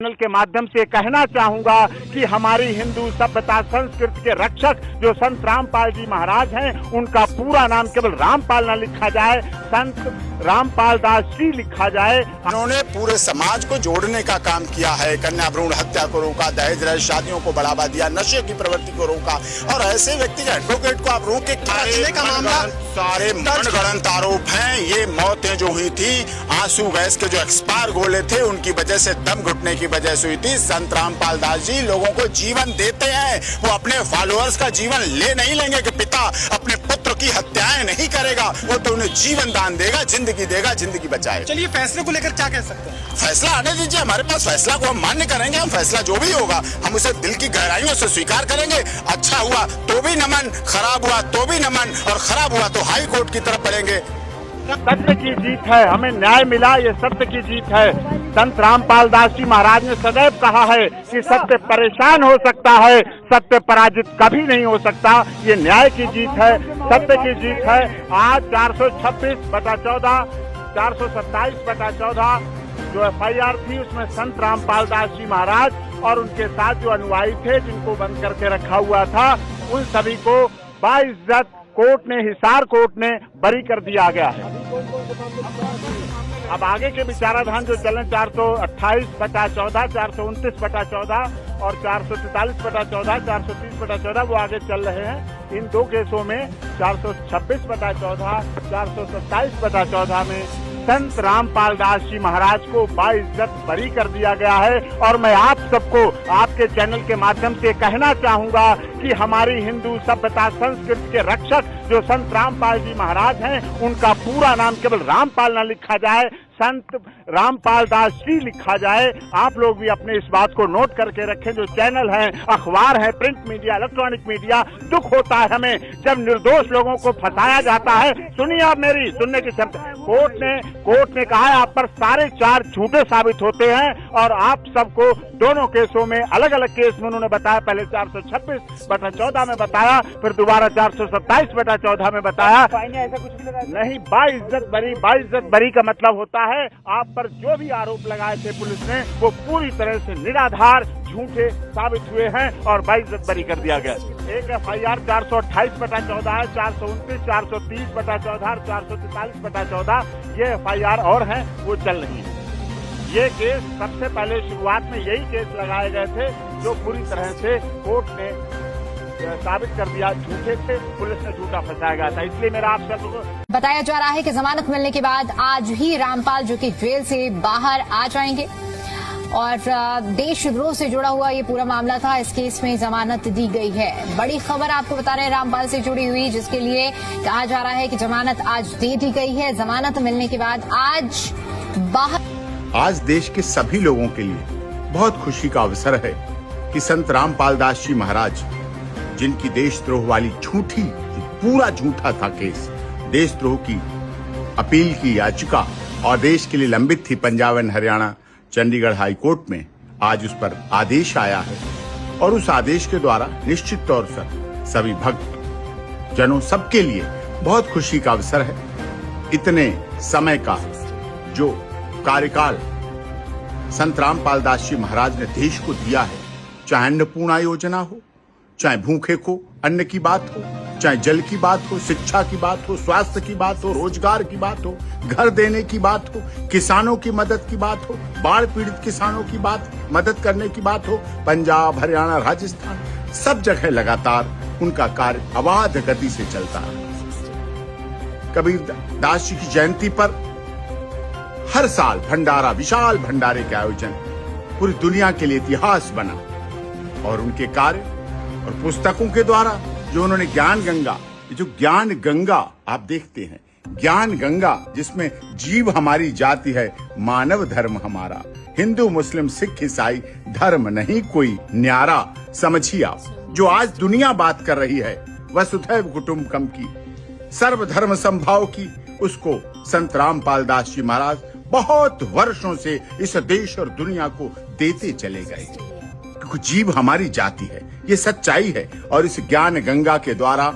Channel के माध्यम से कहना चाहूंगा कि हमारी हिंदू सभ्यता संस्कृति के रक्षक जो संत रामपाल जी महाराज हैं, उनका पूरा नाम केवल रामपाल न लिखा जाए, संत रामपाल दास जी लिखा जाए। उन्होंने पूरे समाज को जोड़ने का काम किया है। कन्या भ्रूण हत्या को रोका, दहेज रहित शादियों को बढ़ावा दिया, नशे की प्रवृत्ति को रोका और ऐसे व्यक्ति के एडवोकेट को आप रोके का मामला सारे मनगढ़ंत आरोप हैं। ये मौतें जो हुई थी आंसू गैस के जो एक्सपायर गोले थे उनकी वजह से, दम घुटने की वजह से हुई थी। संत रामपाल दास जी लोगों को जीवन देते हैं, वो अपने फॉलोअर्स का जीवन ले नहीं लेंगे कि पिता अपने पुत्र की हत्याएं नहीं करेगा, वो तो उन्हें जीवन दान देगा, जिंदगी देगा, जिंदगी बचाएगा। चलिए फैसले को लेकर क्या कह सकते हैं? फैसला आने दीजिए, हमारे पास फैसला को हम मान्य करेंगे। हम फैसला जो भी होगा हम उसे दिल की गहराइयों से स्वीकार करेंगे। अच्छा हुआ तो भी नमन, खराब हुआ तो भी नमन और खराब हुआ तो हाई कोर्ट की तरफ बढ़ेंगे। सत्य की जीत है, हमें न्याय मिला, ये सत्य की जीत है। संत रामपाल दास जी महाराज ने सदैव कहा है कि सत्य परेशान हो सकता है, सत्य पराजित कभी नहीं हो सकता। ये न्याय की जीत है, सत्य की जीत है। आज 426/14, 427/14 जो FIR थी उसमें संत रामपाल दास जी महाराज और उनके साथ जो अनुयायी थे जिनको बंद करके रखा हुआ था, उन सभी को बाइज्जत कोर्ट ने, हिसार कोर्ट ने बरी कर दिया गया है। अब आगे के विचाराधान जो चलन 428/14, 429/14 और 443/14, 430/14 वो आगे चल रहे हैं। इन दो केसों में 426/14, 427/14 में संत रामपाल दास जी महाराज को बाइज्जत बरी कर दिया गया है। और मैं आप सबको आपके चैनल के माध्यम से कहना चाहूंगा कि हमारी हिंदू सभ्यता संस्कृति के रक्षक जो संत रामपाल जी महाराज हैं, उनका पूरा नाम केवल रामपाल न लिखा जाए, संत रामपाल दास जी लिखा जाए। आप लोग भी अपने इस बात को नोट करके रखें। जो चैनल हैं, अखबार है, प्रिंट मीडिया, इलेक्ट्रॉनिक मीडिया, दुख होता है हमें जब निर्दोष लोगों को फंसाया जाता है। सुनिए आप मेरी सुनने की क्षमता। कोर्ट ने कहा है आप पर सारे 4 झूठे साबित होते हैं और आप सबको दोनों केसों में, अलग अलग केस में उन्होंने बताया। पहले 426/14 में बताया, फिर दोबारा 427/14 में बताया। ऐसा कुछ भी लगा नहीं, बाइज्जत बरी का मतलब होता है आप पर जो भी आरोप लगाए थे पुलिस ने, वो पूरी तरह से निराधार झूठे साबित हुए हैं और बाइज्जत बरी कर दिया गया। एक FIR 428/14 है, 429, 430/14, 443/14 ये FIR और हैं, वो चल रही है। ये केस सबसे पहले शुरुआत में यही केस लगाए गए थे जो पूरी तरह से कोर्ट ने साबित कर दिया झूठे थे, पुलिस ने झूठा फंसाया गया था। इसलिए मेरा आप सबको बताया जा रहा है कि जमानत मिलने के बाद आज ही रामपाल जो कि जेल से बाहर आ जाएंगे और देशद्रोह से जुड़ा हुआ ये पूरा मामला था। इस केस में जमानत दी गई है। बड़ी खबर आपको बता रहे हैं रामपाल से जुड़ी हुई, जिसके लिए कहा जा रहा है कि जमानत आज दे दी गई है। जमानत मिलने के बाद आज आज देश के सभी लोगों के लिए बहुत खुशी का अवसर है कि संत रामपाल दास जी महाराज, जिनकी देशद्रोह वाली झूठी, पूरा झूठा था केस, देशद्रोह की अपील की याचिका और देश के लिए लंबित थी Punjab and Haryana Chandigarh high court में, आज उस पर आदेश आया है। और उस आदेश के द्वारा निश्चित तौर पर सभी भक्त जनों सबके लिए बहुत खुशी का अवसर है। इतने समय का जो कार्यकाल संत रामपाल दास जी महाराज ने देश को दिया है, चाहे अन्नपूर्णा योजना हो, चाहे भूखे को अन्न की बात हो, चाहे जल की बात हो, शिक्षा की बात हो, स्वास्थ्य की बात हो, रोजगार की बात हो, घर देने की बात हो, किसानों की मदद की बात हो, बाढ़ पीड़ित किसानों की मदद करने की बात हो, पंजाब, हरियाणा, राजस्थान, सब जगह लगातार उनका कार्य अबाध गति से चलता है। कबीर दास जी की जयंती पर हर साल भंडारा, विशाल भंडारे के आयोजन पूरी दुनिया के लिए इतिहास बना और उनके कार्य और पुस्तकों के द्वारा जो उन्होंने ज्ञान गंगा, जो ज्ञान गंगा आप देखते हैं, ज्ञान गंगा जिसमें जीव हमारी जाति है, मानव धर्म हमारा, हिंदू मुस्लिम सिख ईसाई धर्म नहीं कोई न्यारा, समझिए आप। जो आज दुनिया बात कर रही है वसुधैव कुटुंबकम की, सर्वधर्म समभाव की, उसको संत रामपाल दास जी महाराज बहुत वर्षों से इस देश और दुनिया को देते चले गए। क्योंकि जीव हमारी जाति है, ये सच्चाई है। और इस ज्ञान गंगा के द्वारा,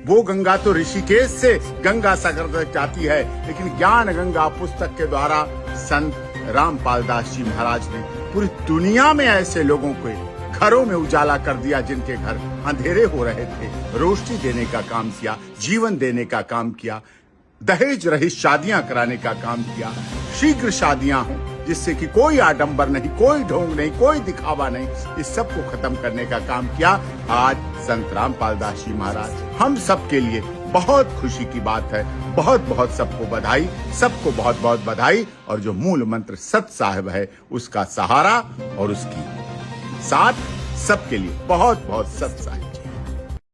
वो गंगा तो ऋषिकेश से गंगा सागर तक जाती है, लेकिन ज्ञान गंगा पुस्तक के द्वारा संत रामपाल दास जी महाराज ने पूरी दुनिया में ऐसे लोगों को घरों में उजाला कर दिया जिनके घर अंधेरे हो रहे थे, रोशनी देने का काम किया, जीवन देने का काम किया, दहेज रहित शादियां कराने का काम किया, शीघ्र शादियां हों जिससे कि कोई आडंबर नहीं, कोई ढोंग नहीं, कोई दिखावा नहीं, इस सब को खत्म करने का काम किया आज संत रामपाल दास जी महाराज। हम सब के लिए बहुत खुशी की बात है। बहुत बहुत सबको बधाई, सबको बहुत बहुत बधाई। और जो मूल मंत्र सत साहिब है उसका सहारा और उसकी साथ सबके लिए बहुत बहुत सत साहिब।